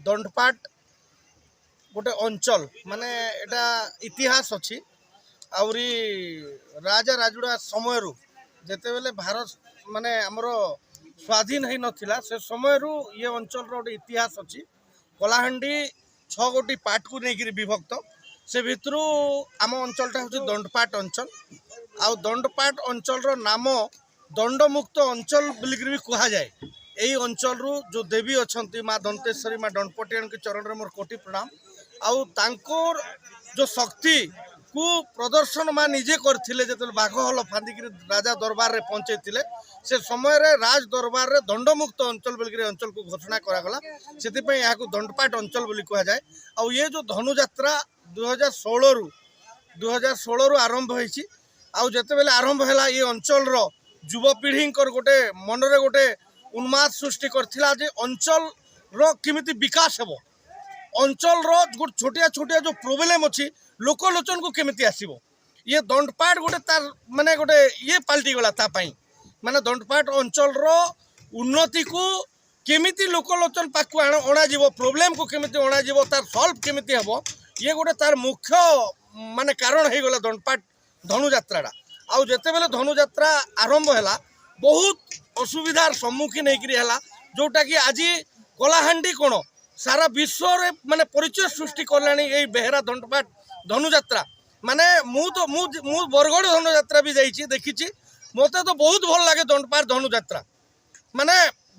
दंडपाट गोटे अंचल माने एटा इतिहास अच्छी आउरी राजा राजुड़ा समय जेते बेले भारत माने हमर स्वाधीन है नथिला से समय ये अंचल गोटे इतिहास अच्छी कलाहांडी 6 गोटी पार्ट को लेकर विभक्त से भितरू आम अंचलटा हूँ दंडपाट अंचल आउ दंडपाट अंचल नाम दंडमुक्त अंचल बोलिक भी कह जाए। यही अंचल जो देवी अच्छा माँ दंतेश्वरी माँ दंडपटियान के चरण में मोर कोटि प्रणाम आउ तांकोर जो शक्ति को प्रदर्शन माँ निजे करथिले जो बाघ हल फांदिक राजा दरबार रे पहुँचे से समय रे राज दरबार रे दंडमुक्त अंचल बोलिक अंचल को घोषणा करागला से दंडपाट अंचल बोली कह जाए। आउ ये जो धनुयात्रा 2016 रु आरंभ होइछि आउ जते बेले आरंभ हैला ये अंचल रो युवपीढ़ी गोटे मनरे गोटे उन्माद सृष्टि करथिला जे अंचल रो किमिति विकास हेबो अंचल रो गोटे छोटिया छोटिया जो प्रोब्लेम अच्छी लोकलोचन को केमिति आसीबो ये दंडपाट गोटे तार माने गोटे ये पाल्टी गला ता पई माने दंडपाट अंचल रो उन्नति को केमिति लोकलोचन पाकु अणा जीवो प्रोब्लेम को केमिति अणा जीवो तार सॉल्व केमिति हेबो ये गोटे तार मुख्य माने कारण हे गला दंडपाट धनुयात्राटा आउ जेते बेले धनुयात्रा आरंभ हैला बहुत असुविधार सम्मुखीन होकर जोटा कि आज कलाहांडी कोण सारा विश्व रे माने परिचय सृष्टि करलानी ये बेहरा दंडपाट धनुयात्रा माने मु बरगड़ धनुयात्रा भी जाइए देखी मते तो बहुत भल लगे दंडपाट धनुयात्रा माने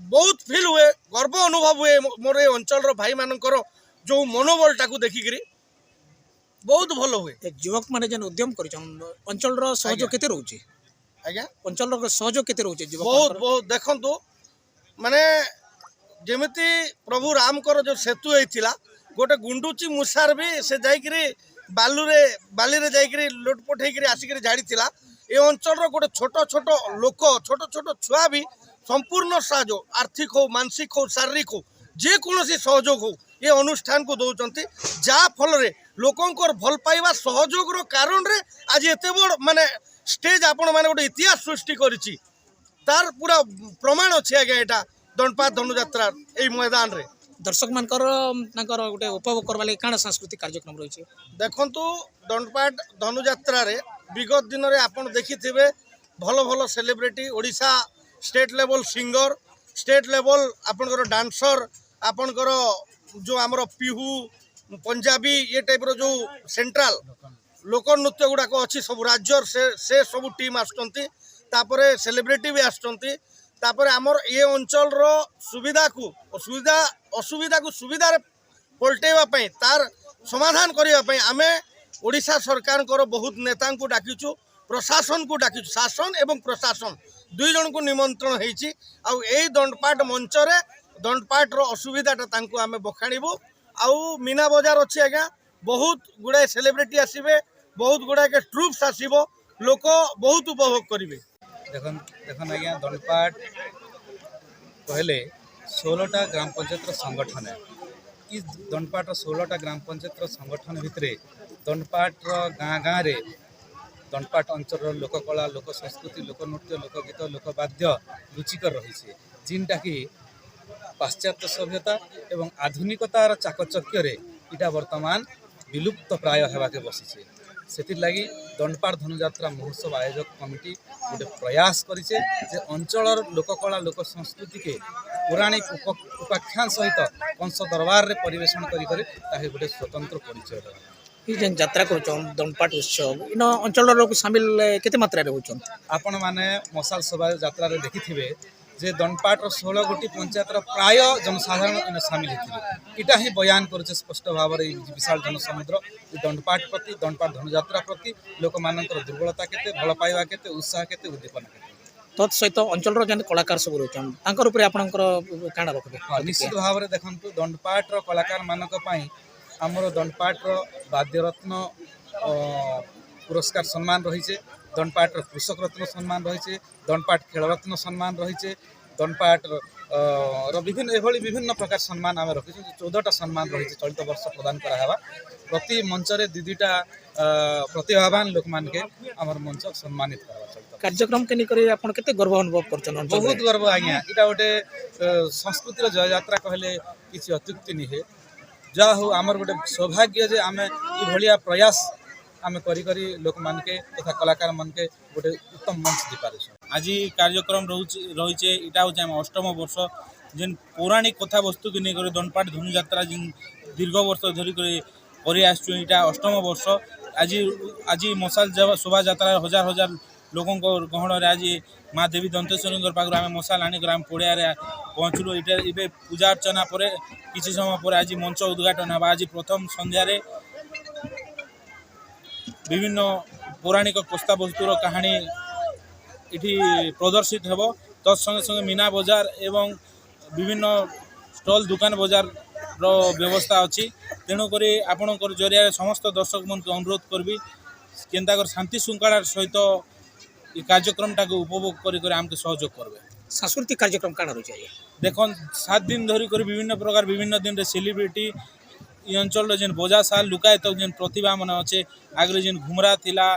बहुत फील हुए गर्व अनुभव हुए मोर ये अंचल भाई मानकर जो मनोबलटा को देखिक बहुत भल हुए। युवक माने जन उद्यम कर अंचल सहयोग केते रहउची आज्ञा अंचल सहयोग केते रहउची बहुत बहुत देखंतु माने जेमिति प्रभु राम कर जो सेतु होइथिला गोटे गुंडुची मुसार भी से जाइकरी बाली रे जाइकरी लोटपोट होइकरी आसिकरी झाड़ीथिला ए अंचल रो गोटे छोट छोट लोक छोट छोट छुआ भी संपूर्ण सहयोग आर्थिक हो मानसिक हो शारीरिक हो जे कोनोसी सहयोग हो ये अनुष्ठान को दौरान जा फल रे लोकंकर भल पाइबा सहयोग रो कारण रे आज एते बड़ माने स्टेज आपण माने गोटे इतिहास सृष्टि करिछि तार पूरा प्रमाण अछि आगे एटा दंडपाट धनुयात्रा ए मैदान रे दर्शक मानकर गोटे उपभोग करवा लगे काण सांस्कृतिक कार्यक्रम रही देखंतु दंडपाट धनुयात्रा रे विगत दिन रे आपण देखिथिबे भल भल celebrity Odisha state level singer state level आपनकर डांसर आपनकर जो आमर पिहू पंजाबी ये टाइप रो जो सेंट्रल लोक नृत्य गुड़ाक अच्छी सब राज्य से सब टीम आसुँच सेलिब्रिटी भी आसुँच आमर ये अंचल रो सुविधा को असुविधा को सुविधा पलटेवा तार समाधान करने आमे ओडिशा सरकार बहुत नेता को डाकिचु प्रशासन को डाकिचु शासन एवं प्रशासन दुई जन को निमंत्रण होइछि आउ एई दंडपाट मंच रे दंडपाट रो असुविधाटा तांको आमे बखाणीबू आउ मीना बजार अच्छी आज्ञा बहुत गुड़ाए सेलिब्रिटी आसबे बहुत गुड़ाए के ट्रुप्स आसबो लोक बहुत उपभोग करेंगे। देखन आज्ञा दंडपाट कहले 16टा ग्राम पंचायत संगठन है इस दंडपाट 16टा ग्राम पंचायत संगठन भितर दंडपाट गाँ गाँ रे दंडपाट अंचल लोककला लोक संस्कृति लोकनृत्य लोकगीत लोकवाद्य रुचिकर रही जिनटा कि पाश्चात्य सभ्यता एवं आधुनिकतार चाकचक्य इटा वर्तमान विलुप्त प्राय होवाके बसी से लगी दंडपाट धनुयात्रा महोत्सव आयोजक कमिटी गोटे प्रयास करिছে जे अंचल लोककला लोक संस्कृति के पौराणिक उपाख्यान सहित कंस दरबार रे परिवेशन करी गोटे स्वतंत्र परिचय जेन यात्रा कर दंडपाट उत्सव इन अंचल लोग शामिल केते मात्रा रे होचन आपण माने मसाल शोभा यात्रा रे देखिथिबे जे दंडपाट 16 गोटी पंचायत प्राय जनसाधारण सामिल होते इटा ही बयान करुचे स्पष्ट भाव में विशाल जनसमुद्र दंडपाट प्रति दंडपाट धनुयात्रा प्रति लोक मानकर दुर्बलता केते भल पाइबा केते उत्साह केते उद्दीपना केते तत्सहित अंचल जेन कलाकार सब रोचन तांकर ऊपर आपनकर काणा रखबे निश्चित भाव में देखंतु दंडपाट कलाकार मानक पई हमर दंडपाट वाद्यरत्न पुरस्कार सम्मान रही दंडपाट कृषक रत्न सम्मान रही दंडपाट खेलरत्न सम्मान रही दंडपाट বিভিন্ন এভাবে বিভিন্ন প্রকার সম্মান আমি রখিছু 14টা সম্মান রয়েছে চলিত বর্ষ প্রদান করা হবা প্রতি মঞ্চরে দুইটা প্রতিভাবান লোক মানকে আমার মঞ্চ সম্মানিত করা চলিত କାର୍ଯ୍ୟକ୍ରମ କେ ନେଇକରି ଆପଣ କେତେ ଗର୍ବ ଅନୁଭବ କରୁଛନ୍ ଅଞ୍ଚଳରେ? ବହୁତ ଗର୍ବ ଆଜ୍ଞା ଏଇଟା ଗୋଟେ ସଂସ୍କୃତିର ଜୟଯାତ୍ରା କହିଲେ କିଛି ଅତ୍ୟୁକ୍ତି ନୁହେଁ ଯାହା ହଉ ଆମର ଗୋଟେ ସୌଭାଗ୍ୟ ଯେ ଆମେ ଏଭଳିଆ ପ୍ରୟାସ ଆମେ କରି କରି ଲୋକମାନକେ ତଥା କଳାକାର ମାନକେ ଗୋଟେ ଉତ୍ତମ ମଞ୍ଚ ଦେଇପାରୁଛୁ আজি কার্যক্রম রয়েছে এটা হচ্ছে আমার অষ্টম বর্ষ যেন পৌরাণিক কথাবস্তুকে নিয়ে করে দনপাট ধনুযাত্রা যেন দীর্ঘ বর্ষ ধরি করে আসছু এটা অষ্টম বর্ষ আজি আজি মশাল শোভাযাত্রা হাজার হাজার ଲୋକଙ୍କ ଗହଣରେ ଆଜି ମା ଦେବୀ ଦନ୍ତେଶ୍ୱରୀଙ୍କର ପାଖରୁ ଆମେ ମଶାଲ ଆଣିକରି ଆମେ ପଡ଼ିଆରେ ପହଞ୍ଚିଲୁ ଏଇଟା ଏବେ ପୂଜା ଅର୍ଚ୍ଚନା ପରେ କିଛି ସମୟ ପରେ ଆଜି ମଞ୍ଚ ଉଦ୍ଘାଟନ ହେବା ଆଜି ପ୍ରଥମ ସନ୍ଧ୍ୟାରେ ବିଭିନ୍ନ ପୌରାଣିକ କସ୍ତାବସ୍ତୁର କାହାଣୀ ଏଠି ପ୍ରଦର୍ଶିତ ହେବ ତତ୍ ସଙ୍ଗେ ସଙ୍ଗେ ମୀନା ବଜାର ଏବଂ ବିଭିନ୍ନ ଷ୍ଟଲ୍ ଦୋକାନ ବଜାରର ବ୍ୟବସ୍ଥା ଅଛି ତେଣୁକରି ଆପଣଙ୍କର ଜରିଆରେ ସମସ୍ତ ଦର୍ଶକମାନଙ୍କୁ ଅନୁରୋଧ କରିବି କେନ୍ତାକର ଶାନ୍ତି ଶୃଙ୍ଖଳାର ସହିତ এই কার্যক্রমটাকে উপভোগ করে করে আমাকে সহযোগ করবে ସାଂସ୍କୃତିକ କାର୍ଯ୍ୟକ୍ରମ କାଣା ରହୁଛି ଆଜ୍ଞା? দেখুন 7 দিন ধরি করে বিভিন্ন প্রকার বিভিন্ন দিনে সেলিব্রিটি এই অঞ্চলের যেন বজাশাল লুকায়িত যেন প্রতিভা মানে আছে আগে যেন ঘুমরা লা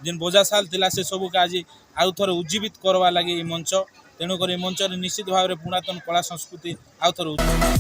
যেন বজাশাল লা সে সবুকে আজ আউ থরে উজ্জীবিত করবা লাগে এই মঞ্চ তেণুকরি এই মঞ্চরে নিশ্চিত ভাবে পুরাতন কলা সংস্কৃতি আউ থরে উজ্জীবিত